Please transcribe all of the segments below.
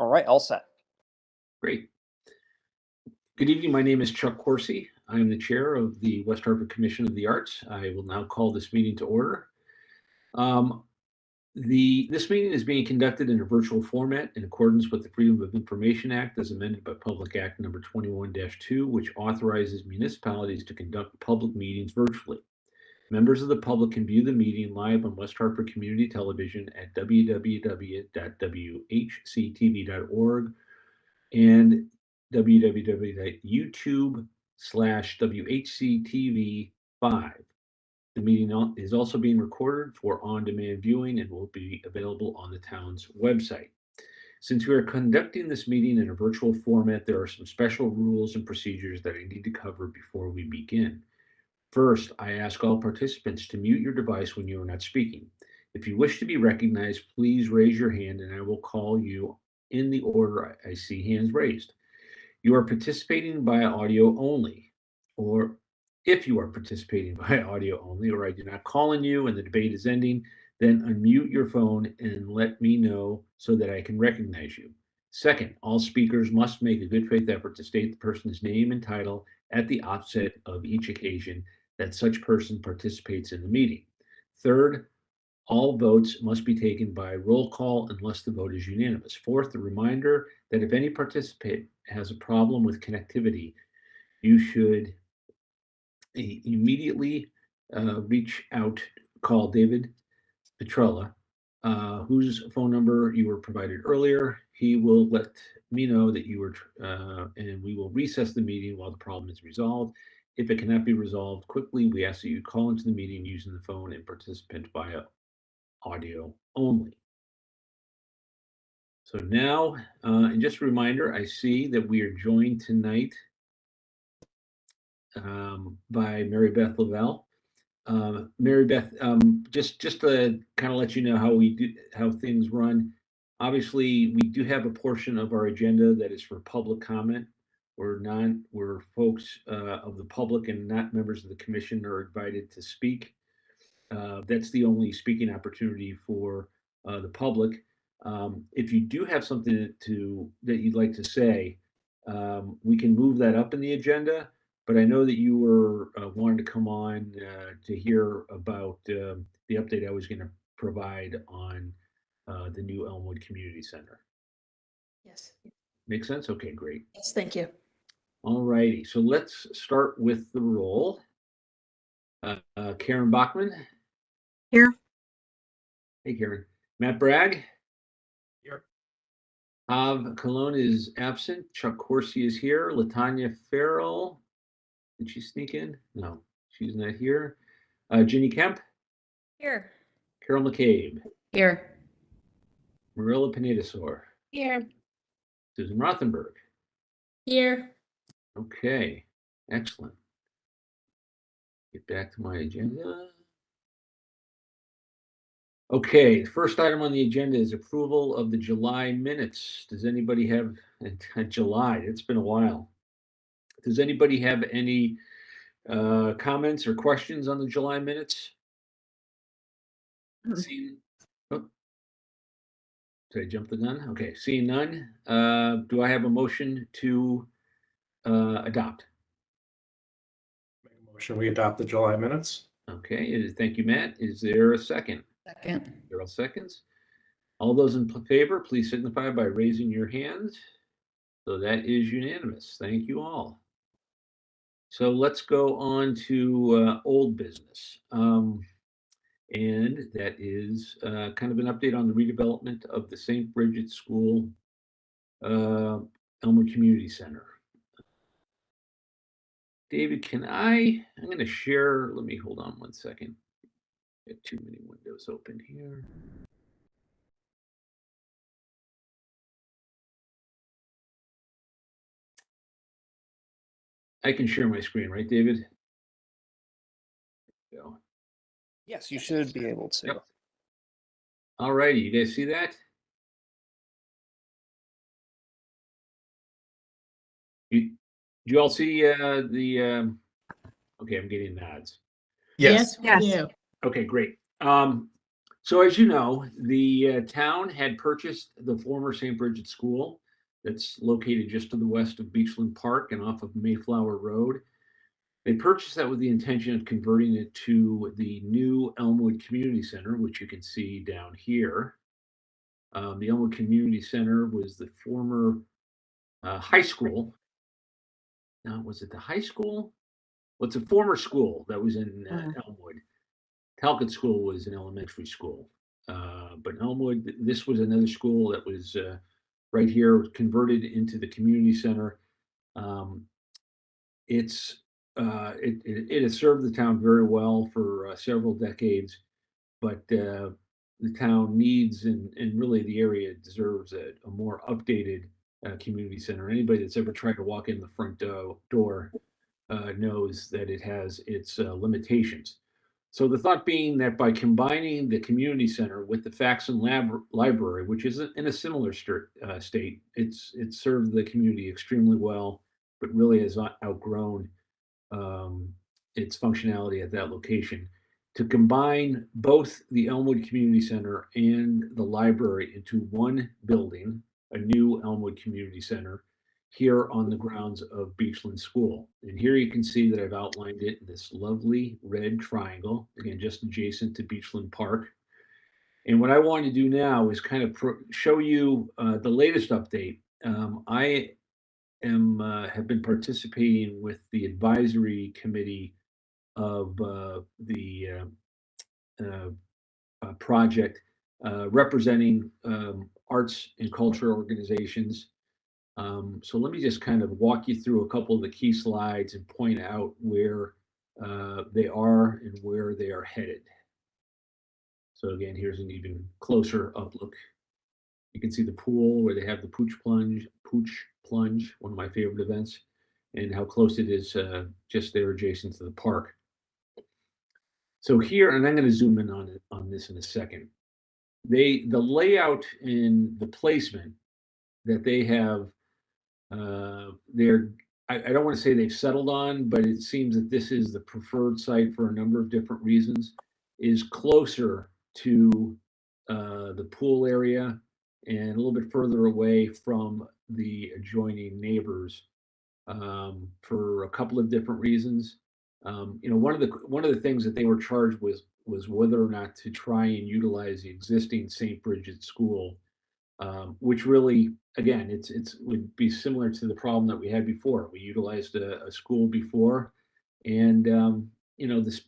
All right, all set. Great. Good evening. My name is Chuck Corsi. I am the chair of the West Hartford Commission of the Arts. I will now call this meeting to order. This meeting is being conducted in a virtual format in accordance with the Freedom of Information Act as amended by Public Act number 21-2, which authorizes municipalities to conduct public meetings virtually. Members of the public can view the meeting live on West Hartford Community Television at www.whctv.org and www.youtube/WHCTV5. The meeting is also being recorded for on-demand viewing and will be available on the town's website. Since we are conducting this meeting in a virtual format, there are some special rules and procedures that I need to cover before we begin. First, I ask all participants to mute your device when you are not speaking. If you wish to be recognized, please raise your hand and I will call you in the order I see hands raised. You are participating by audio only, or if you are participating by audio only, or I do not call on you and the debate is ending, then unmute your phone and let me know so that I can recognize you. Second, all speakers must make a good faith effort to state the person's name and title at the outset of each occasion that such person participates in the meeting. Third, all votes must be taken by roll call unless the vote is unanimous. Fourth, a reminder that if any participant has a problem with connectivity, you should immediately reach out, call David Petrella, whose phone number you were provided earlier. He will let me know that you were, and we will recess the meeting while the problem is resolved. If it cannot be resolved quickly, we ask that you call into the meeting using the phone and participant via audio only. So now, and just a reminder, I see that we are joined tonight by Mary Beth Lavelle. Mary Beth, just to kind of let you know how things run. Obviously, we do have a portion of our agenda that is for public comment. Where folks of the public and not members of the commission are invited to speak. That's the only speaking opportunity for the public. If you do have something that you'd like to say, we can move that up in the agenda. But I know that you were wanting to come on to hear about the update I was going to provide on the new Elmwood Community Center. Yes. Make sense? Okay, great. Yes, thank you. All righty. So let's start with the roll. Karen Bachman. Here. Hey, Karen. Matt Bragg. Here. Hav Cologne is absent. Chuck Corsi is here. Latanya Farrell. Did she sneak in? No, she's not here. Ginny Kemp. Here. Carol McCabe. Here. Marilla Pinedasor. Here. Susan Rothenberg. Here. Okay, excellent. Get back to my agenda. Okay, the first item on the agenda is approval of the July minutes. Does anybody have July? It's been a while. Does anybody have any comments or questions on the July minutes? Seeing, oh, did I jump the gun? Okay, seeing none. Do I have a motion to adopt? Make a motion, we adopt the July minutes. Okay, thank you, Matt. Is there a second? Second. There are seconds. All those in favor, please signify by raising your hands. So that is unanimous. Thank you all. So let's go on to old business. And that is kind of an update on the redevelopment of the St. Brigid School Elmwood Community Center. David, I'm going to share, let me hold on one second. I have too many windows open here. I can share my screen, right, David? Go. Yes, you should be able to. Yep. All righty, you guys see that? Do you all see the? Okay, I'm getting nods. Yes. Yes. Okay, great. So as you know, the town had purchased the former St. Brigid School that's located just to the west of Beachland Park and off of Mayflower Road. They purchased that with the intention of converting it to the new Elmwood Community Center, which you can see down here. The Elmwood Community Center was the former high school. Now, was it the high school? Well, it's a former school that was in Elmwood. Talcott School was an elementary school. But Elmwood, this was another school that was right here, converted into the community center. It has served the town very well for several decades, but the town needs and really the area deserves a more updated community center. Anybody that's ever tried to walk in the front door knows that it has its limitations. So the thought being that by combining the community center with the Faxon Library, which is in a similar state, it's served the community extremely well, but really has outgrown its functionality at that location. To combine both the Elmwood Community Center and the library into one building, a new Elmwood Community Center, here on the grounds of Beachland School. And here you can see that I've outlined it in this lovely red triangle, again, just adjacent to Beachland Park. And what I want to do now is kind of show you the latest update. I have been participating with the advisory committee of the project, representing arts and culture organizations. So let me just kind of walk you through a couple of the key slides and point out where they are and where they are headed. So again, here's an even closer up look. You can see the pool where they have the pooch plunge, one of my favorite events, and how close it is just there adjacent to the park. So here, and I'm going to zoom in on this in a second. The layout and the placement that they have, I don't want to say they've settled on, but it seems that this is the preferred site for a number of different reasons, is closer to the pool area and a little bit further away from the adjoining neighbors, for a couple of different reasons. One of the things that they were charged with was whether or not to try and utilize the existing St. Brigid School, which really, again, it's would be similar to the problem that we had before. We utilized a school before, and the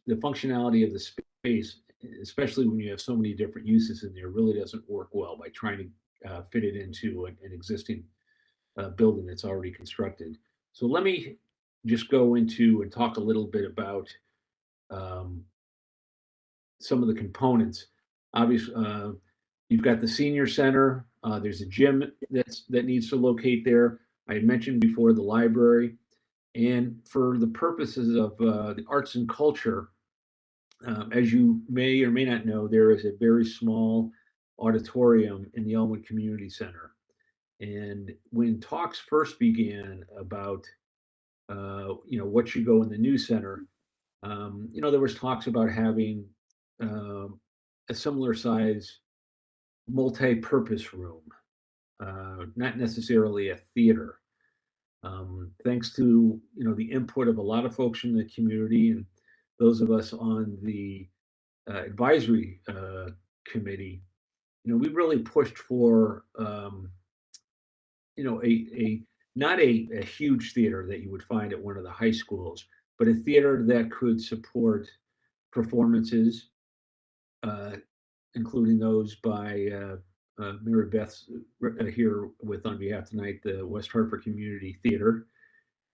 functionality of the space, especially when you have so many different uses in there, really doesn't work well by trying to fit it into an existing building that's already constructed. So let me just go into and talk a little bit about some of the components. Obviously, you've got the senior center. There's a gym that needs to locate there. I had mentioned before the library. And for the purposes of the arts and culture, as you may or may not know, there is a very small auditorium in the Elmwood Community Center. And when talks first began about, what should go in the new center, there was talks about having a similar size multi-purpose room, not necessarily a theater. Thanks to the input of a lot of folks in the community and those of us on the advisory committee, we really pushed for a not a huge theater that you would find at one of the high schools, but a theater that could support performances, including those by Mary Beth here with on behalf tonight, the West Hartford Community Theater,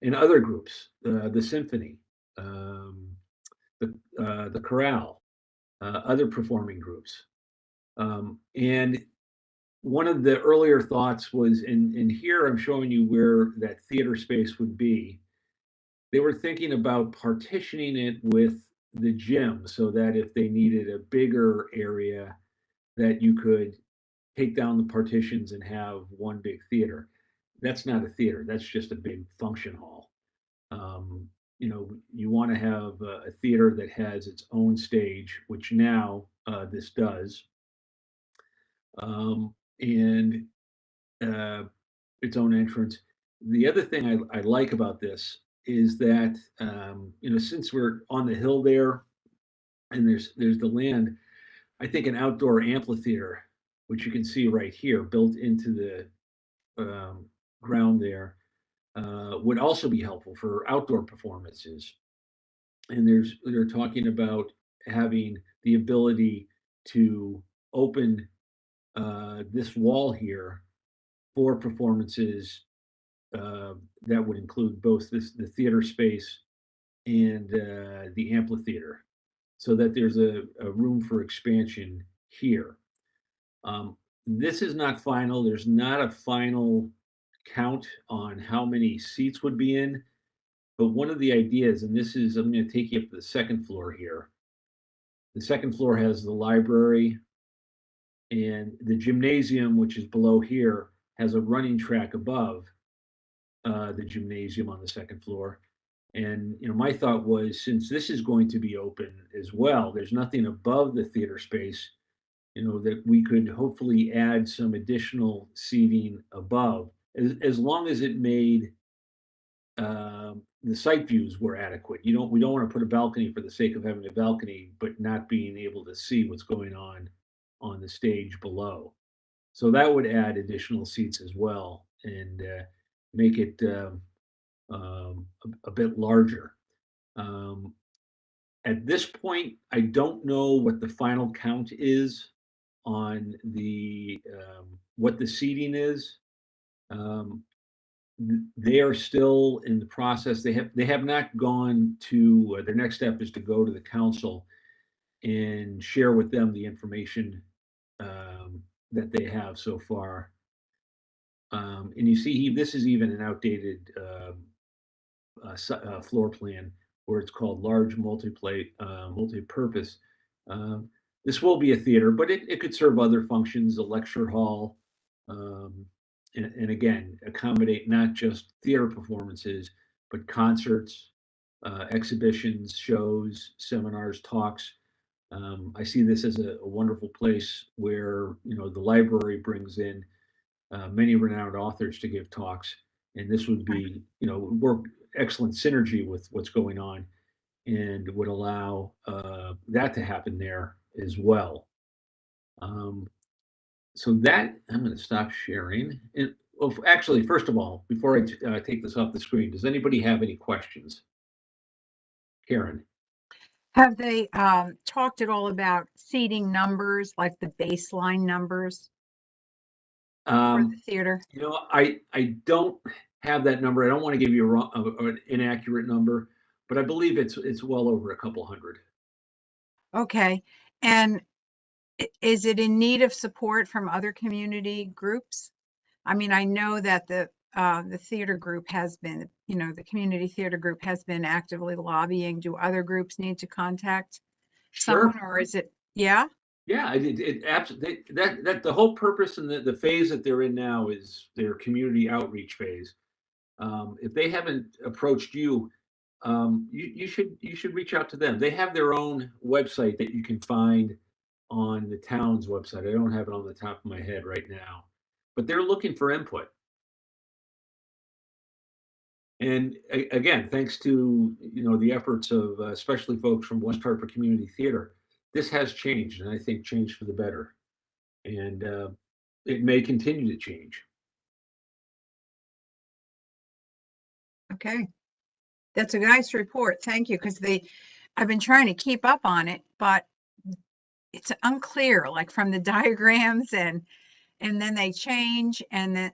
and other groups, the symphony, the chorale, other performing groups. And one of the earlier thoughts was, and here I'm showing you where that theater space would be. They were thinking about partitioning it with the gym so that if they needed a bigger area, that you could take down the partitions and have one big theater. That's not a theater. That's just a big function hall. You want to have a theater that has its own stage, which now this does. and its own entrance. The other thing I like about this is that, since we're on the hill there and there's the land, I think an outdoor amphitheater, which you can see right here, built into the ground there, would also be helpful for outdoor performances. And they're talking about having the ability to open this wall here for performances that would include both the theater space and the amphitheater, so that there's a room for expansion here. This is not final. There's not a final count on how many seats would be in, but one of the ideas, and this is, I'm going to take you up to the second floor here. The second floor has the library, and the gymnasium, which is below here, has a running track above the gymnasium on the second floor. And my thought was, since this is going to be open as well, there's nothing above the theater space, that we could hopefully add some additional seating above, as long as it made the site views were adequate. We don't want to put a balcony for the sake of having a balcony, but not being able to see what's going on the stage below. So that would add additional seats as well and make it a bit larger. At this point, I don't know what the final count is on the what the seating is. They are still in the process. They have not gone to their next step is to go to the council and share with them the information that they have so far. And you see, this is even an outdated floor plan where it's called large multi-purpose. This will be a theater, but it could serve other functions, a lecture hall, and again, accommodate not just theater performances, but concerts, exhibitions, shows, seminars, talks. I see this as a wonderful place where the library brings in many renowned authors to give talks, and this would be work excellent synergy with what's going on, and would allow that to happen there as well. So that I'm going to stop sharing. And well, actually, first of all, before I take this off the screen, does anybody have any questions? Karen. Have they talked at all about seating numbers, like the baseline numbers for the theater? I don't have that number. I don't want to give you an inaccurate number, but I believe it's well over a couple hundred. Okay. And is it in need of support from other community groups? I mean, I know that the theater group has been, the community theater group has been actively lobbying. Do other groups need to contact someone, or is it? Yeah. Yeah, it absolutely, that the whole purpose and the phase that they're in now is their community outreach phase. If they haven't approached you, you should reach out to them. They have their own website that you can find on the town's website. I don't have it on the top of my head right now, but they're looking for input. And again, thanks to the efforts of especially folks from West Hartford Community Theater, this has changed, and I think changed for the better. And it may continue to change. Okay. That's a nice report. Thank you. Because I've been trying to keep up on it, but it's unclear, like from the diagrams, and then they change, and then,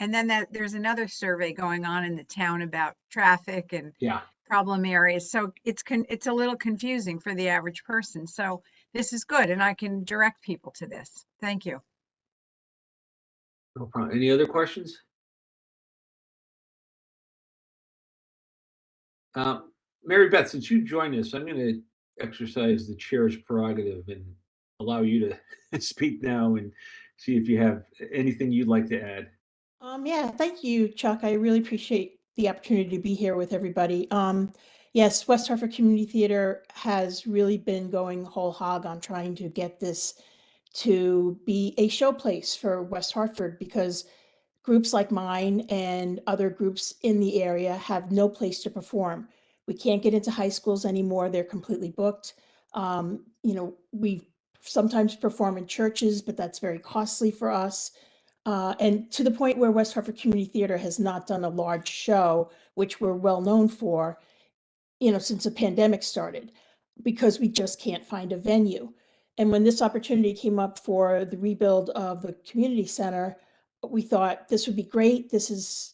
and then there's another survey going on in the town about traffic and problem areas. So it's a little confusing for the average person. So this is good, and I can direct people to this. Thank you. No problem. Any other questions? Mary Beth, since you joined us, I'm going to exercise the chair's prerogative and allow you to speak now and see if you have anything you'd like to add. Yeah, thank you, Chuck. I really appreciate the opportunity to be here with everybody. Yes, West Hartford Community Theater has really been going whole hog on trying to get this to be a showplace for West Hartford, because groups like mine and other groups in the area have no place to perform. We can't get into high schools anymore. They're completely booked. We sometimes perform in churches, but that's very costly for us. And to the point where West Hartford Community Theater has not done a large show, which we're well known for, since the pandemic started, because we just can't find a venue. And when this opportunity came up for the rebuild of the community center, we thought this would be great. This is,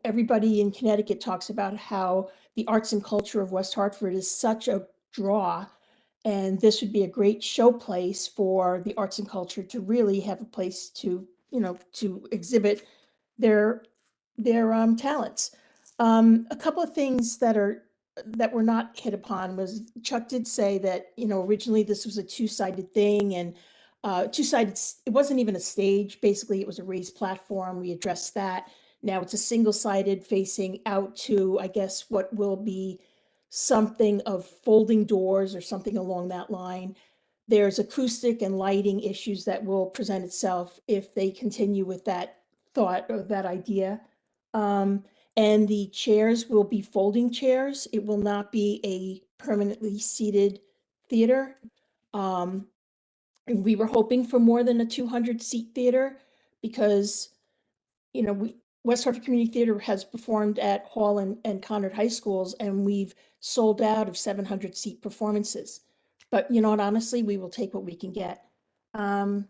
everybody in Connecticut talks about how the arts and culture of West Hartford is such a draw. And this would be a great showplace for the arts and culture to really have a place to, to exhibit their talents. A couple of things that were not hit upon was Chuck did say that, originally this was a two-sided thing, and two-sided, it wasn't even a stage. Basically, it was a raised platform. We addressed that. Now it's a single-sided facing out to, I guess, what will be something of folding doors or something along that line. There's acoustic and lighting issues that will present itself if they continue with that thought or that idea. And the chairs will be folding chairs. It will not be a permanently seated theater. And we were hoping for more than a 200 seat theater because, West Hartford Community Theater has performed at Hall and Conard High Schools, and we've sold out of 700 seat performances. But you know what, honestly, we will take what we can get. And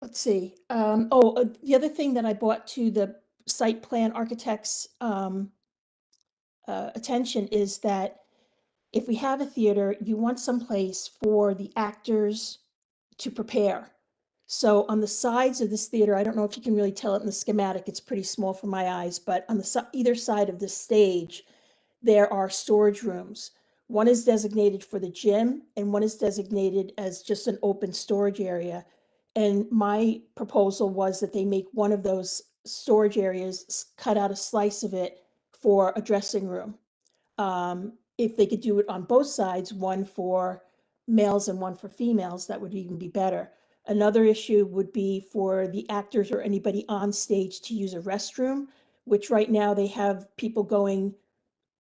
let's see. The other thing that I brought to the site plan architect's attention is that if we have a theater, you want some place for the actors to prepare. So on the sides of this theater, I don't know if you can really tell it in the schematic, it's pretty small for my eyes, but on either side of the stage, there are storage rooms. One is designated for the gym and one is designated as just an open storage area. And my proposal was that they make one of those storage areas, cut out a slice of it for a dressing room. If they could do it on both sides, one for males and one for females, that would even be better. Another issue would be for the actors or anybody on stage to use a restroom, which right now they have people going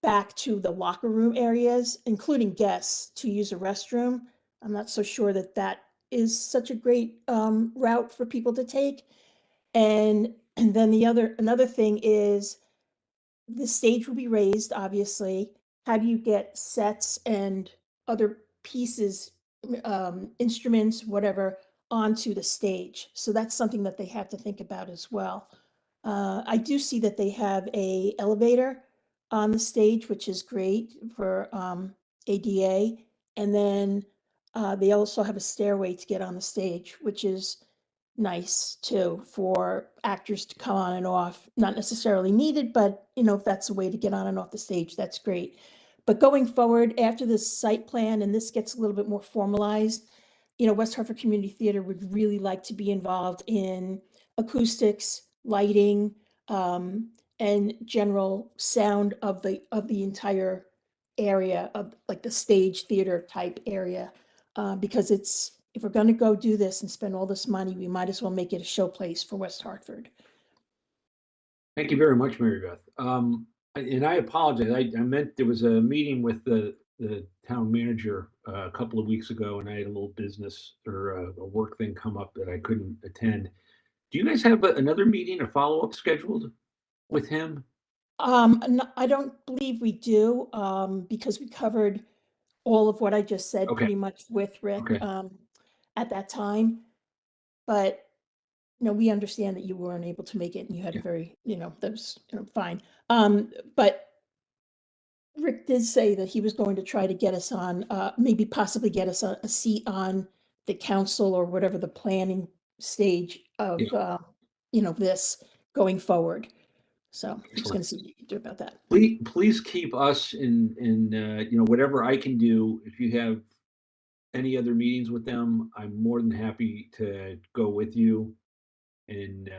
back to the locker room areas, including guests, to use a restroom. I'm not so sure that that is such a great route for people to take. And then another thing is the stage will be raised, obviously. How do you get sets and other pieces, instruments, whatever, onto the stage? So that's something that they have to think about as well. I do see that they have a elevator on the stage, which is great for ADA. And then they also have a stairway to get on the stage, which is nice too, for actors to come on and off. Not necessarily needed, but if that's a way to get on and off the stage, that's great. But going forward, after this site plan and this gets a little bit more formalized, West Hartford Community Theater would really like to be involved in acoustics, lighting, and general sound of the entire area of like the stage theater type area, because if we're going to go do this and spend all this money, we might as well make it a showplace for West Hartford. Thank you very much, Mary Beth. And I apologize. I meant there was a meeting with the town manager a couple of weeks ago, and I had a little business or a work thing come up that I couldn't attend. Do you guys have another meeting, a follow-up scheduled with him? No, I don't believe we do, because we covered all of what I just said Okay. pretty much with Rick Okay. at that time. But we understand that you weren't able to make it and you had a very, that was fine. But Rick did say that he was going to try to get us on, maybe possibly get us a seat on the council or whatever the planning stage of, this going forward. So he's going to see what he can do about that. Please keep us in whatever I can do. If you have any other meetings with them, I'm more than happy to go with you and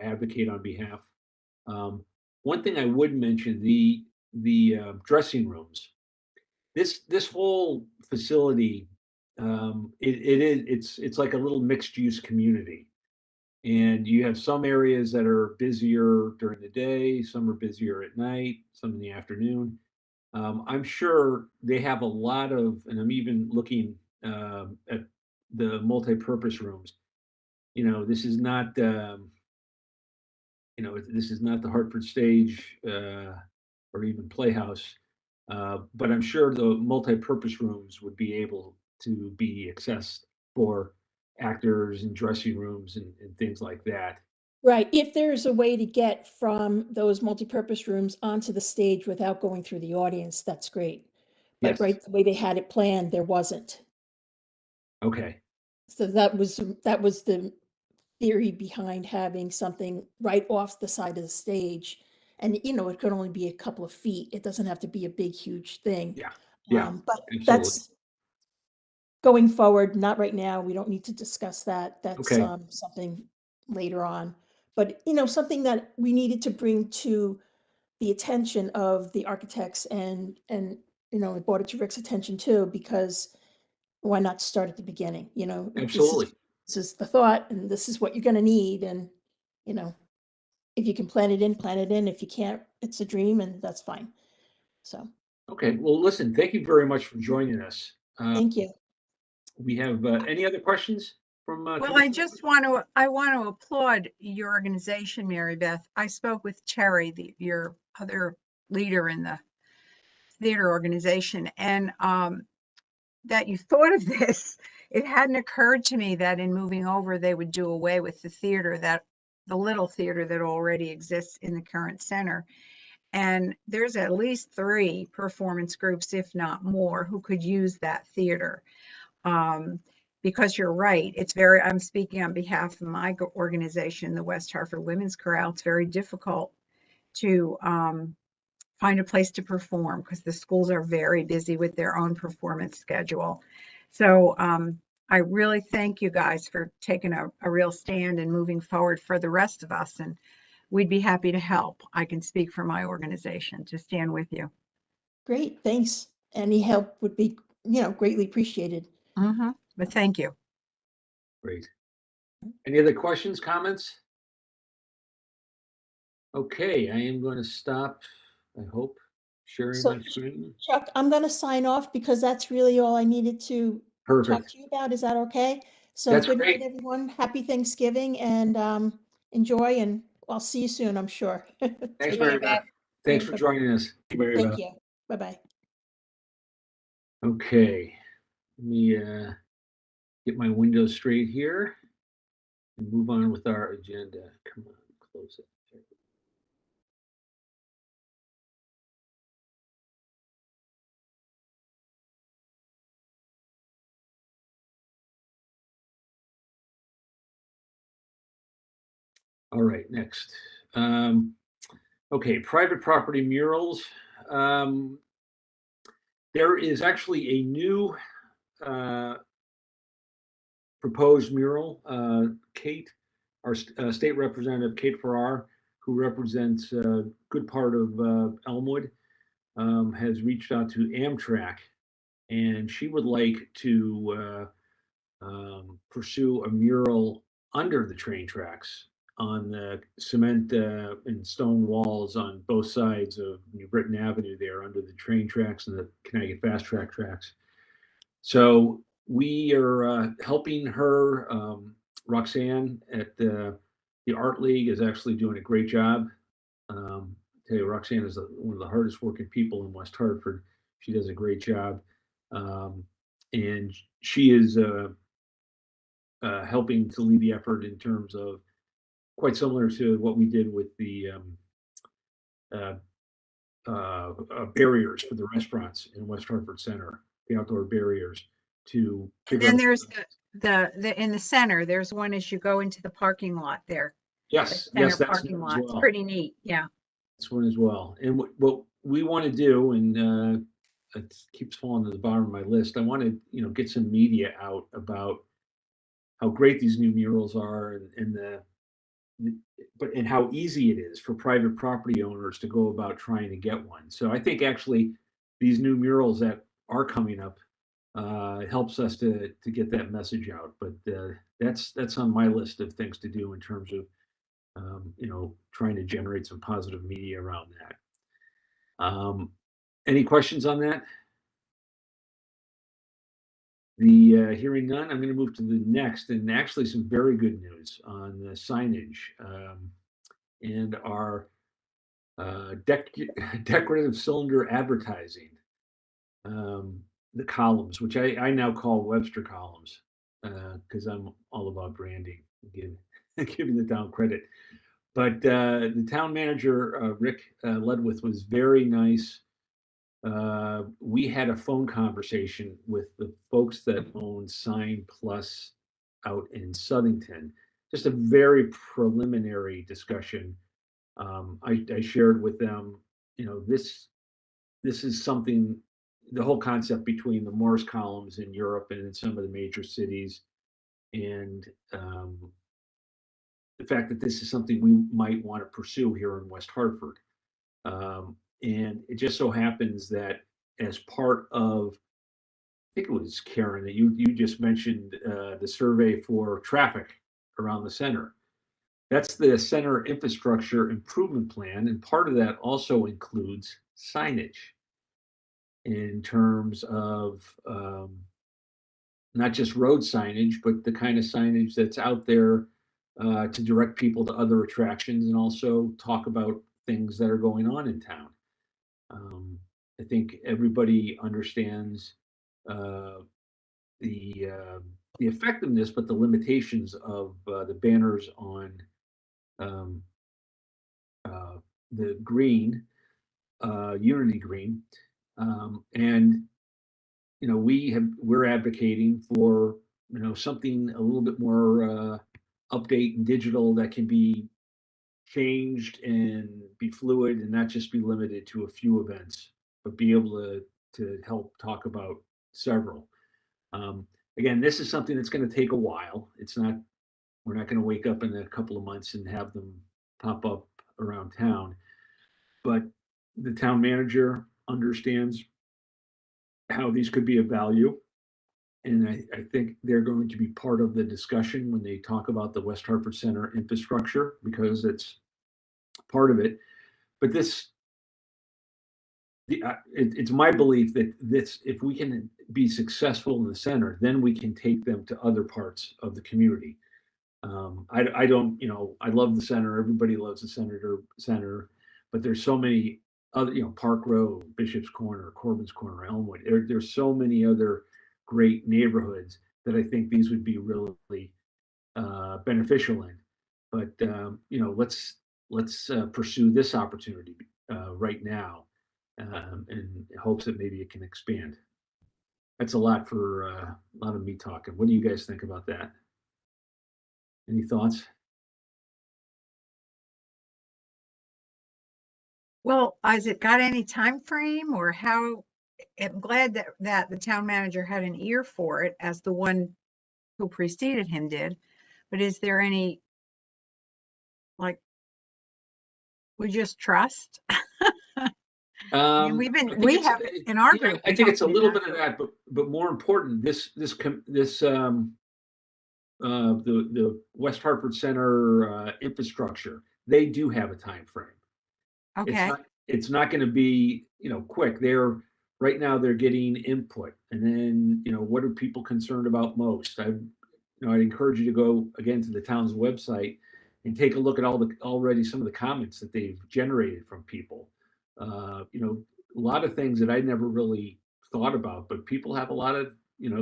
advocate on behalf. One thing I would mention, the dressing rooms. This whole facility it's like a little mixed use community. And you have some areas that are busier during the day, some are busier at night, some in the afternoon. I'm sure they have a lot of, and I'm even looking at the multi-purpose rooms. You know, this is not, this is not the Hartford stage or even Playhouse, but I'm sure the multi-purpose rooms would be able to be accessed for actors and dressing rooms and things like that. Right, if there's a way to get from those multipurpose rooms onto the stage without going through the audience, that's great. But Yes. right, the way they had it planned, there wasn't. Okay. So that was the theory behind having something right off the side of the stage. And, it could only be a couple of feet. It doesn't have to be a big, huge thing. Yeah. Yeah. But absolutely. that's going forward, not right now. We don't need to discuss that. That's Okay. Something later on. But, something that we needed to bring to the attention of the architects and it brought it to Rick's attention too, because why not start at the beginning? Absolutely. This is the thought, and this is what you're going to need. And, if you can plan it in, plan it in. If you can't, it's a dream, and that's fine. So, Okay. Well, listen, thank you very much for joining us. thank you. We have any other questions from? Well, Commissioner? I want to applaud your organization, Mary Beth. I spoke with Terry, your other leader in the theater organization, and that you thought of this. It hadn't occurred to me that in moving over, they would do away with the little theater that already exists in the current center. And there's at least 3 performance groups, if not more, who could use that theater. Because you're right, I'm speaking on behalf of my organization, the West Hartford Women's Chorale. It's very difficult to find a place to perform because the schools are very busy with their own performance schedule. So I really thank you guys for taking a real stand and moving forward for the rest of us. And we'd be happy to help. I can speak for my organization to stand with you. Great, thanks. Any help would be, greatly appreciated. But thank you. Great. Any other questions, comments? Okay, I am going to stop, I hope, sharing So, my screen. Chuck, I'm going to sign off because that's really all I needed to talk Perfect. to you about. Is that okay? So That's good night, great. everyone. Happy Thanksgiving, and enjoy, and I'll see you soon, I'm sure. Thanks, Take Mary care. Beth. Thanks for Bye-bye. joining us. Mary Thank Beth. you. Bye-bye. Okay, let me get my window straight here and move on with our agenda. Come on, close it. All right, next. Okay, private property murals. There is actually a new proposed mural. Kate, our state representative, Kate Farrar, who represents a good part of Elmwood, has reached out to Amtrak, and she would like to pursue a mural under the train tracks on the cement and stone walls on both sides of New Britain Avenue there under the train tracks and the Connecticut Fast Track tracks. So we are helping her. Roxanne at the Art League is actually doing a great job. I tell you, Roxanne is one of the hardest working people in West Hartford. She does a great job. And she is helping to lead the effort in terms of quite similar to what we did with the barriers for the restaurants in West Hartford Center, the outdoor barriers to. And then there's the in the center, there's one as you go into the parking lot there. Yes, Center yes, that's parking one lot. as It's well. pretty neat. Yeah. That's one as well. And what we want to do, and it keeps falling to the bottom of my list. I want to, get some media out about how great these new murals are, and how easy it is for private property owners to go about trying to get one. So I think actually these new murals that are coming up It helps us to get that message out. But that's on my list of things to do in terms of trying to generate some positive media around that. Any questions on that? The hearing none, I'm going to move to the next, and actually some very good news on the signage and our decorative cylinder advertising. The columns, which I now call Webster columns, because I'm all about branding. Giving the town credit. But the town manager, Rick Ledwith, was very nice. We had a phone conversation with the folks that own Sign Plus out in Southington. Just a very preliminary discussion. I shared with them, this is something, the whole concept between the Morris columns in Europe and in some of the major cities, and the fact that this is something we might want to pursue here in West Hartford. And it just so happens that as part of, I think it was Karen that you just mentioned the survey for traffic around the center. That's the center infrastructure improvement plan, and part of that also includes signage in terms of not just road signage, but the kind of signage that's out there to direct people to other attractions and also talk about things that are going on in town. I think everybody understands the effectiveness, but the limitations of the banners on the green, Unity Green, and we're advocating for something a little bit more update and digital that can be changed and be fluid and not just be limited to a few events, but be able to help talk about several. Again, this is something that's going to take a while. We're not going to wake up in a couple of months and have them pop up around town, but the town manager understands how these could be of value. And I think they're going to be part of the discussion when they talk about the West Hartford Center infrastructure, because it's part of it. But it's my belief that if we can be successful in the center, then we can take them to other parts of the community. I don't, I love the center. Everybody loves the center, but there's so many other, Park Road, Bishop's Corner, Corbin's Corner, Elmwood. There's so many other great neighborhoods that I think these would be really beneficial in. But let's pursue this opportunity right now, in hopes that maybe it can expand. That's a lot for a lot of me talking. What do you guys think about that? Any thoughts? Well, has it got any time frame or how? I'm glad that the town manager had an ear for it, as the one who preceded him did. But is there any, like, we just trust? I mean, we have in our group. I think it's a little bit of that, but more important, the West Hartford Center infrastructure, they do have a time frame. Okay. It's not going to be quick. Right now they're getting input, and then what are people concerned about most? I'd encourage you to go again to the town's website and take a look at already some of the comments that they've generated from people. A lot of things that I never really thought about, but people have a lot of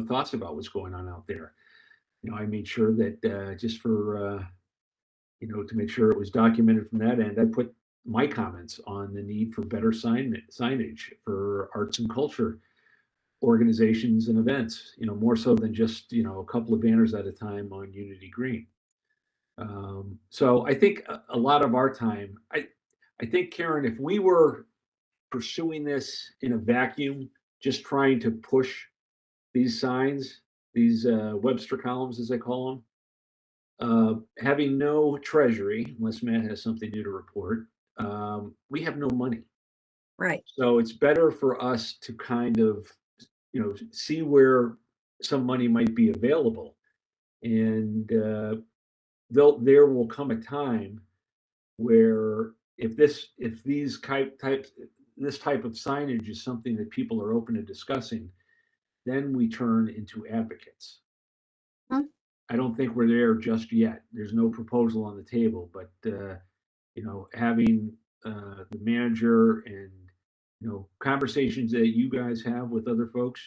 thoughts about what's going on out there. I made sure that just for to make sure it was documented from that end, I put my comments on the need for better signage for arts and culture organizations and events, more so than just a couple of banners at a time on Unity Green. So I think a lot of our time, I think, Karen, if we were pursuing this in a vacuum, just trying to push these signs, these Webster columns, as I call them, having no treasury, unless Matt has something new to report, we have no money. Right. So it's better for us to kind of see where some money might be available. And there will come a time where if this type of signage is something that people are open to discussing, then we turn into advocates. Hmm. I don't think we're there just yet. There's no proposal on the table, but having the manager and conversations that you guys have with other folks,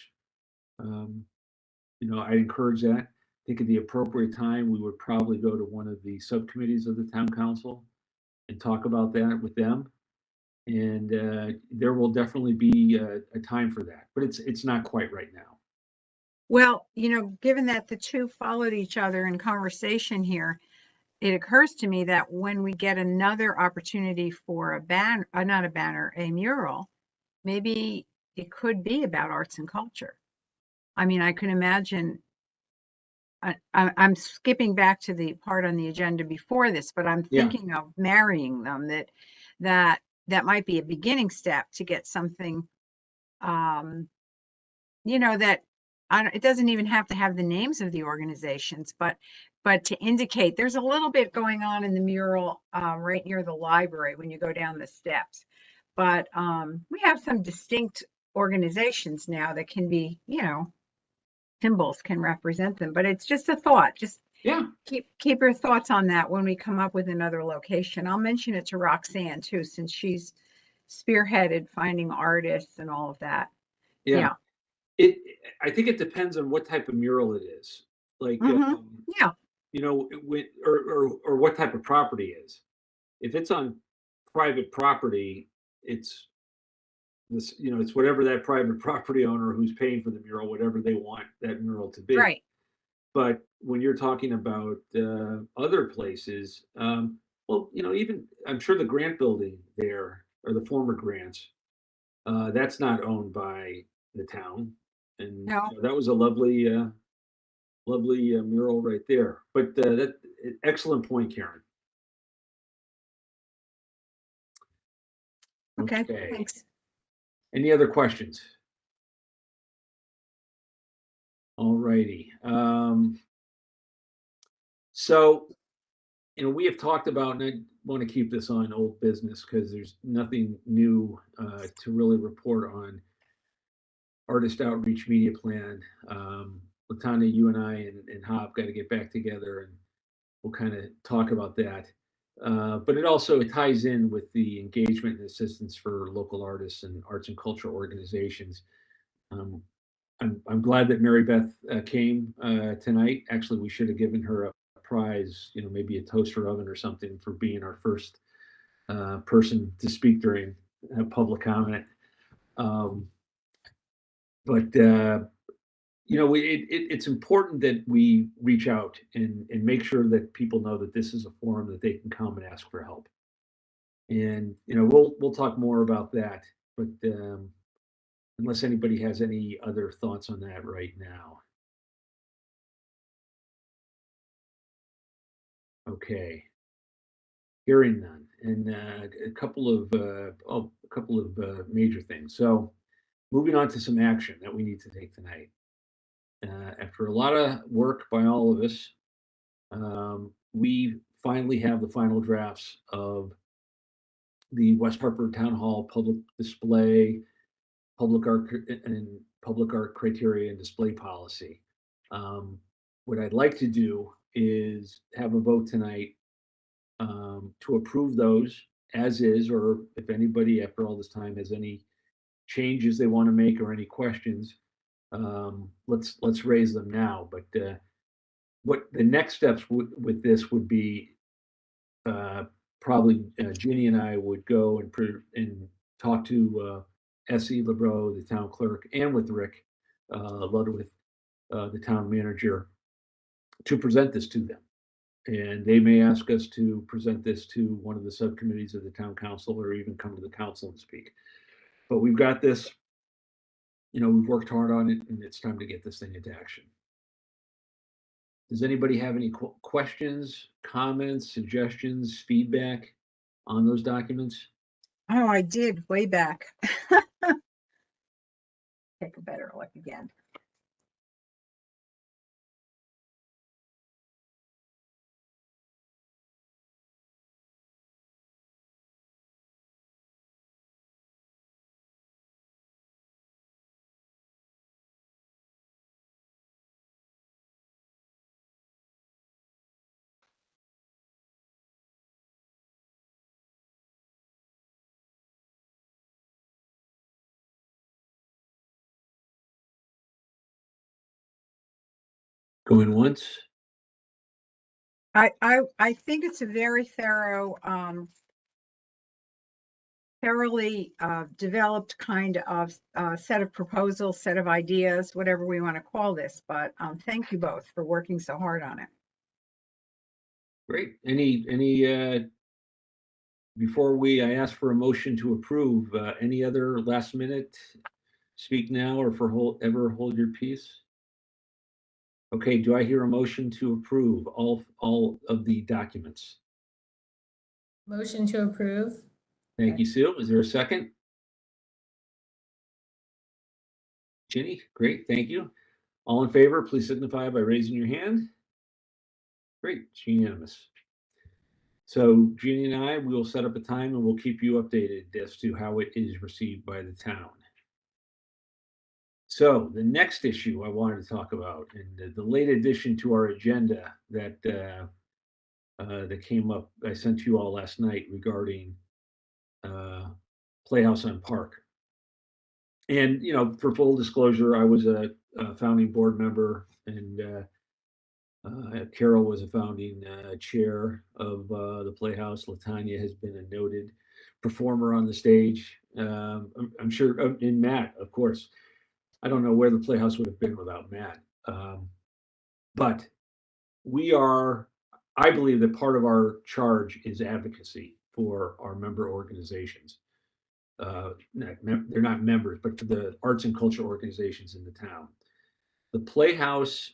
I encourage that. I think at the appropriate time, we would probably go to one of the subcommittees of the town council and talk about that with them. And there will definitely be a time for that, but it's not quite right now. Well, given that the two followed each other in conversation here, it occurs to me that when we get another opportunity for a mural, maybe it could be about arts and culture. I mean, I can imagine, I'm skipping back to the part on the agenda before this, but I'm Yeah. thinking of marrying them, that might be a beginning step to get something, that it doesn't even have to have the names of the organizations, but to indicate there's a little bit going on in the mural right near the library when you go down the steps. But we have some distinct organizations now that can be, symbols can represent them. But it's just a thought. Just Yeah. keep your thoughts on that when we come up with another location. I'll mention it to Roxanne too, since she's spearheaded finding artists and all of that. Yeah. I think it depends on what type of mural it is. Like, Mhm. Yeah. or what type of property is. If it's on private property, it's this, it's whatever that private property owner who's paying for the mural, whatever they want that mural to be. Right. But when you're talking about other places, well, even I'm sure the Grant building there, or the former Grants, that's not owned by the town. And No. that was a lovely mural right there. But that excellent point, Karen. Okay. Okay. Thanks. Any other questions? All righty. So, we have talked about, and I want to keep this on old business because there's nothing new to really report on. Artist outreach media plan. Latanya, you and I and Hop got to get back together and we'll kind of talk about that. But it also ties in with the engagement and assistance for local artists and arts and cultural organizations. I'm glad that Mary Beth came tonight. Actually, we should have given her a prize, maybe a toaster oven or something for being our first person to speak during public comment. But it's important that we reach out and make sure that people know that this is a forum that they can come and ask for help. And we'll talk more about that, but unless anybody has any other thoughts on that right now. Okay. Hearing none, and a couple of major things. So, moving on to some action that we need to take tonight. After a lot of work by all of us, we finally have the final drafts of the West Hartford Town Hall public display, public art criteria and display policy. What I'd like to do is have a vote tonight to approve those as is, or if anybody after all this time has any changes they want to make or any questions, let's raise them now. But what the next steps with this would be, probably Ginny and I would go and talk to S.E. LeBreau, the town clerk, and with Rick Ludwig, the town manager, to present this to them. And they may ask us to present this to one of the subcommittees of the town council, or even come to the council and speak. But we've got this, we've worked hard on it, and it's time to get this thing into action. Does anybody have any questions, comments, suggestions, feedback on those documents? Oh, I did way back. take a better look again. Going once? I think it's a very thorough, thoroughly developed kind of set of proposals, set of ideas, whatever we want to call this. But thank you both for working so hard on it. Great. Before I ask for a motion to approve, any other last minute speak now or ever hold your peace? Okay, do I hear a motion to approve all of the documents? Motion to approve. Thank you, Sue. Is there a second? Ginny, great, thank you. All in favor, please signify by raising your hand. Great, it's unanimous. So Jeannie and I, we will set up a time and we'll keep you updated as to how it is received by the town. So the next issue I wanted to talk about, and the late addition to our agenda that came up, I sent to you all last night regarding Playhouse on Park. And, you know, for full disclosure, I was a founding board member, and Carol was a founding chair of the Playhouse. Latanya has been a noted performer on the stage. I'm sure, and Matt, of course. I don't know where the Playhouse would have been without Matt. But I believe that part of our charge is advocacy for our member organizations. They're not members, but for the arts and culture organizations in the town. The Playhouse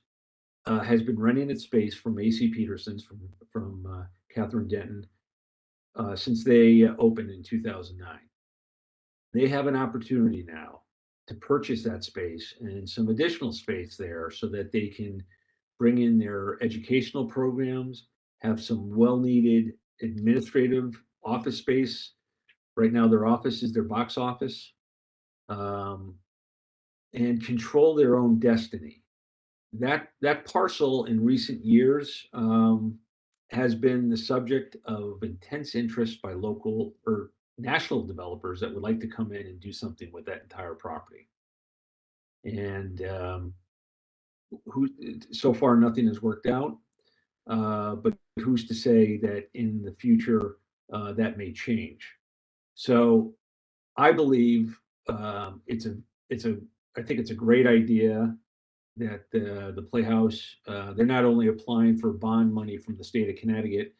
has been renting its space from AC Peterson's, from Catherine Denton, since they opened in 2009. They have an opportunity now to purchase that space and some additional space there so that they can bring in their educational programs, have some well-needed administrative office space. Right now, their office is their box office, and control their own destiny. That parcel in recent years has been the subject of intense interest by local or national developers that would like to come in and do something with that entire property. And so far nothing has worked out, but who's to say that in the future that may change? So I believe I think it's a great idea that the Playhouse, they're not only applying for bond money from the state of Connecticut,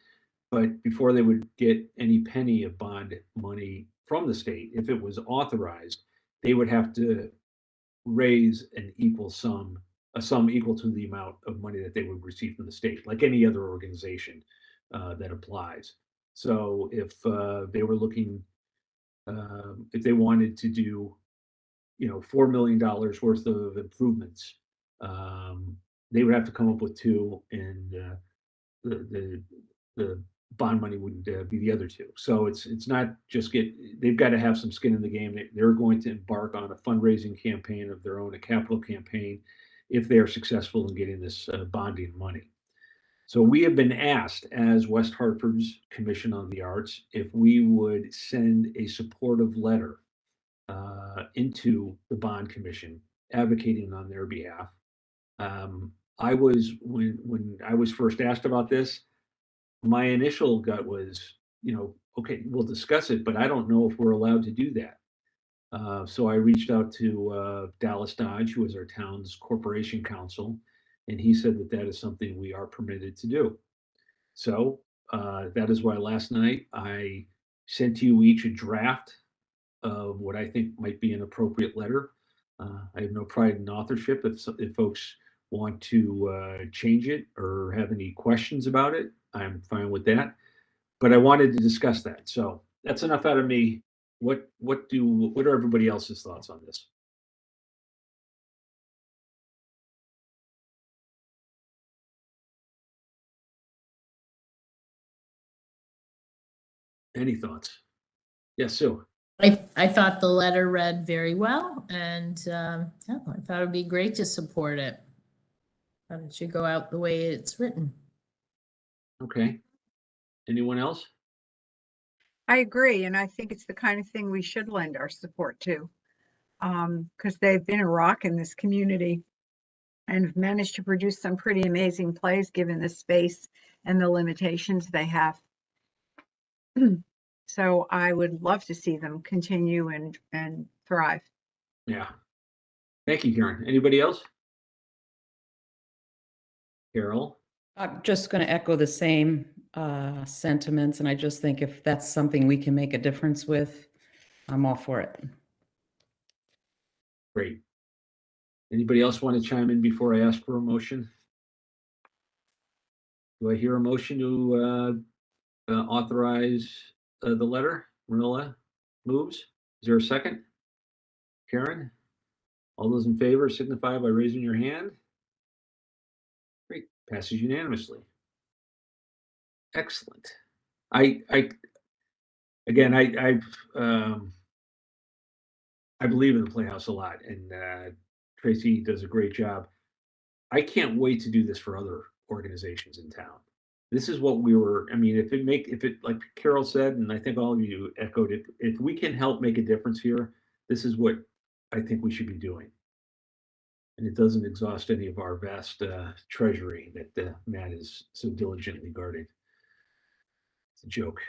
but before they would get any penny of bond money from the state, if it was authorized, they would have to raise a sum equal to the amount of money that they would receive from the state, like any other organization that applies. So if they were looking, if they wanted to do, $4 million worth of improvements, they would have to come up with two, and the bond money would be the other two. So it's not just they've got to have some skin in the game. They're going to embark on a fundraising campaign of their own, a capital campaign, if they are successful in getting this bonding money. So we have been asked, as West Hartford's Commission on the Arts, if we would send a supportive letter into the bond commission advocating on their behalf. When I was first asked about this, my initial gut was, okay, we'll discuss it, but I don't know if we're allowed to do that. So I reached out to Dallas Dodge, who is our town's corporation counsel, and he said that is something we are permitted to do. So that is why last night I sent you each a draft of what I think might be an appropriate letter. I have no pride in authorship. If folks want to change it or have any questions about it, I'm fine with that. But I wanted to discuss that. So that's enough out of me. What are everybody else's thoughts on this? Any thoughts? Yes, Sue. I thought the letter read very well, and yeah, I thought it'd be great to support it. Thought it should go out the way it's written. Okay. Anyone else? I agree, and I think it's the kind of thing we should lend our support to. Because they've been a rock in this community and have managed to produce some pretty amazing plays given the space and the limitations they have. So I would love to see them continue and thrive. Yeah. Thank you, Karen. Anybody else? Carol? I'm just going to echo the same sentiments, and I just think if that's something we can make a difference with, I'm all for it. Great. Anybody else want to chime in before I ask for a motion? Do I hear a motion to authorize the letter? Marilla moves. Is there a second? Karen? All those in favor signify by raising your hand. Great. Passes unanimously. Excellent. I believe in the Playhouse a lot, and Tracy does a great job. I can't wait to do this for other organizations in town. This is what we were. I mean, if it like Carol said, and I think all of you echoed it, if we can help make a difference here, this is what I think we should be doing. And it doesn't exhaust any of our vast treasury that Matt is so diligently guarding. It's a joke.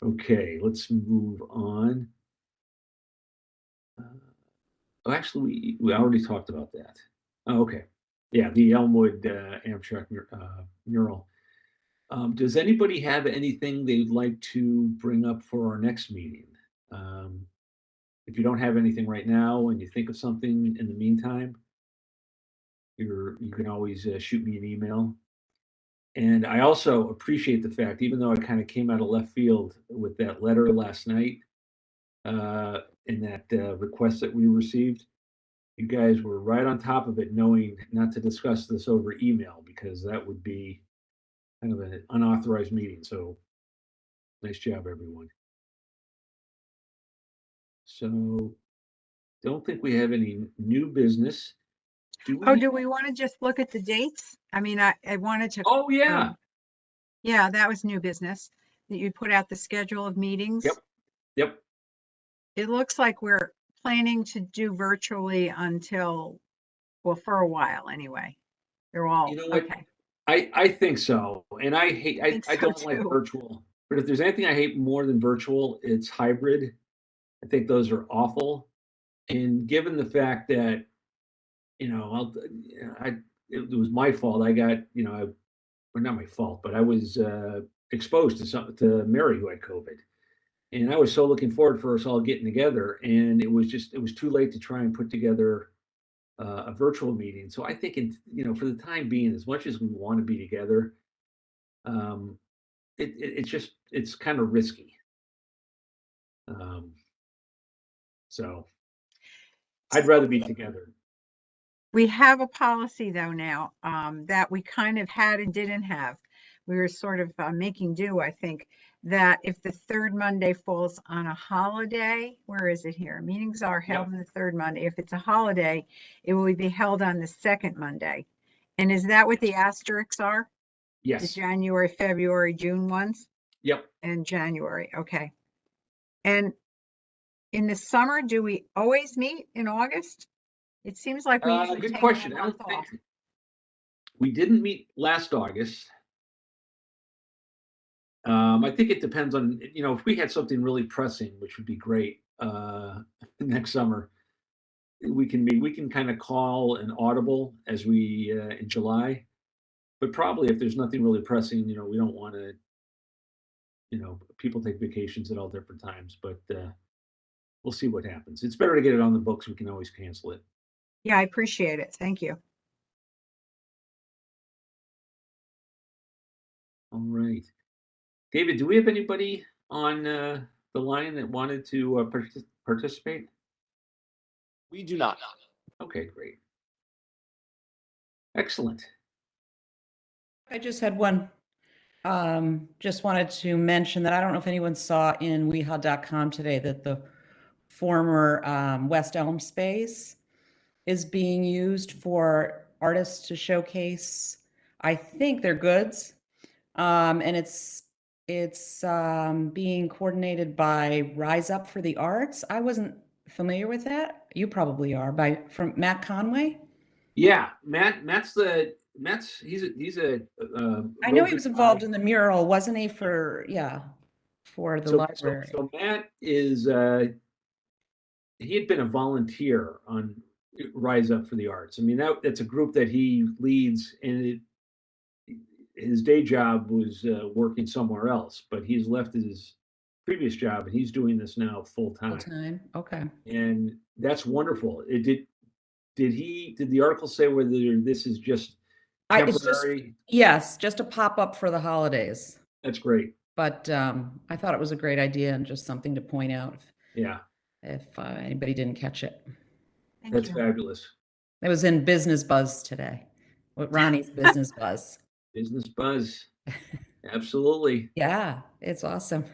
Okay, let's move on. Oh, actually, we already talked about that. Oh, okay. Yeah, the Elmwood Amtrak mural. Does anybody have anything they'd like to bring up for our next meeting? If you don't have anything right now and you think of something in the meantime, you can always shoot me an email. And I also appreciate the fact, even though I kind of came out of left field with that letter last night, and that request that we received, you guys were right on top of it, knowing not to discuss this over email because that would be kind of an unauthorized meeting. So nice job, everyone. So don't think we have any new business. Oh, do we want to just look at the dates? I mean, I wanted to. Oh, yeah. Yeah, that was new business, that you put out the schedule of meetings. Yep. It looks like we're planning to do virtually until, well, for a while anyway. They're all, You know what? okay. I think so. And I hate, think I so don't like too. virtual, but if there's anything I hate more than virtual, it's hybrid. I think those are awful. And given the fact that, it was my fault. I got, or not my fault, but I was exposed to Mary who had COVID. And I was so looking forward for us all getting together. And it was too late to try and put together a virtual meeting. So I think, for the time being, as much as we want to be together, it's kind of risky. So I'd rather be together. We have a policy though now, that we kind of had and didn't have. We were sort of making do, I think, that if the third Monday falls on a holiday, where is it here? Meetings are held on the third Monday. If it's a holiday, it will be held on the second Monday. And is that what the asterisks are? The Yes. January, February, June ones? Yep. And January, okay. And in the summer, do we always meet in August? It seems like we usually Good take question. a I month don't off. think we didn't meet last August. I think it depends on, if we had something really pressing, which would be great, next summer, we can kind of call an audible as we, in July. But probably if there's nothing really pressing, we don't want to, people take vacations at all different times, but we'll see what happens. It's better to get it on the books. We can always cancel it. Yeah, I appreciate it. Thank you. All right. David, do we have anybody on the line that wanted to participate? We do not. Okay, great. Excellent. I just had one. just wanted to mention that I don't know if anyone saw in weha.com today that the former West Elm space is being used for artists to showcase, I think, their goods. And it's being coordinated by Rise Up for the Arts. I wasn't familiar with that. You probably are, from Matt Conway. Yeah, Matt's he's a I know real he was good involved guy. in the mural, wasn't he, for the library? So Matt is he had been a volunteer on Rise Up for the Arts. I mean, that's a group that he leads, and his day job was working somewhere else, but he's left his previous job and he's doing this now full Full time. time, okay. And that's wonderful. Did the article say whether this is just It's just, temporary? yes, just a pop-up for the holidays. That's great. But I thought it was a great idea and just something to point out Yeah, if anybody didn't catch it. Thank that's you. fabulous. It was in Business Buzz today, with Ronnie's Business Buzz. Business buzz. Absolutely. Yeah, it's awesome.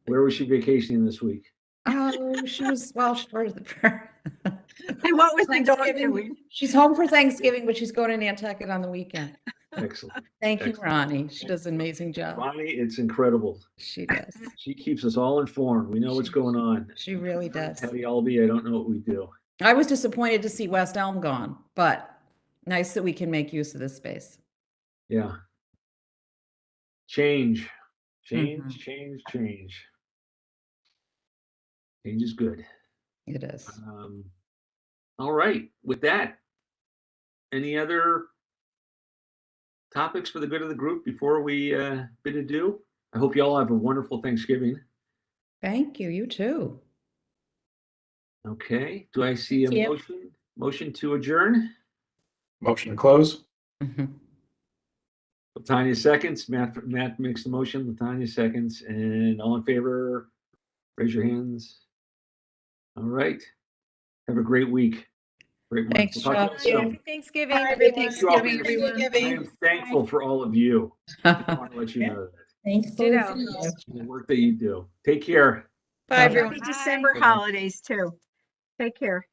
Where was she vacationing this week? Oh, she was, well, And what was the dog Thanksgiving. doing? She's home for Thanksgiving, but she's going to Nantucket on the weekend. Excellent. Thank you, Excellent. Ronnie. She does an amazing job. Ronnie, it's incredible. She does. She keeps us all informed. We know what's going on. She really does. Patty Albee, I don't know what we do. I was disappointed to see West Elm gone, but nice that we can make use of this space. Yeah. Change. Mhm. Change is good. It is. All right. With that, any other topics for the good of the group before we bid adieu? I hope you all have a wonderful Thanksgiving. Thank you. You too. Okay. Do I see a Thank you. motion to adjourn? Motion to close? Mhm. Latanya seconds. Matt makes the motion. Latanya seconds. And all in favor, raise your hands. All right. Have a great week. Great month. Thanks, We'll talk to you Chuck. soon. Happy Thanksgiving, Happy everyone. Thanksgiving, Thank you all. everyone. I am thankful for all of you. I want to let you know that. Thanks. Ditto. The work that you do. Take care. Bye, Bye-bye. everyone. Happy December Bye-bye. holidays too. Take care.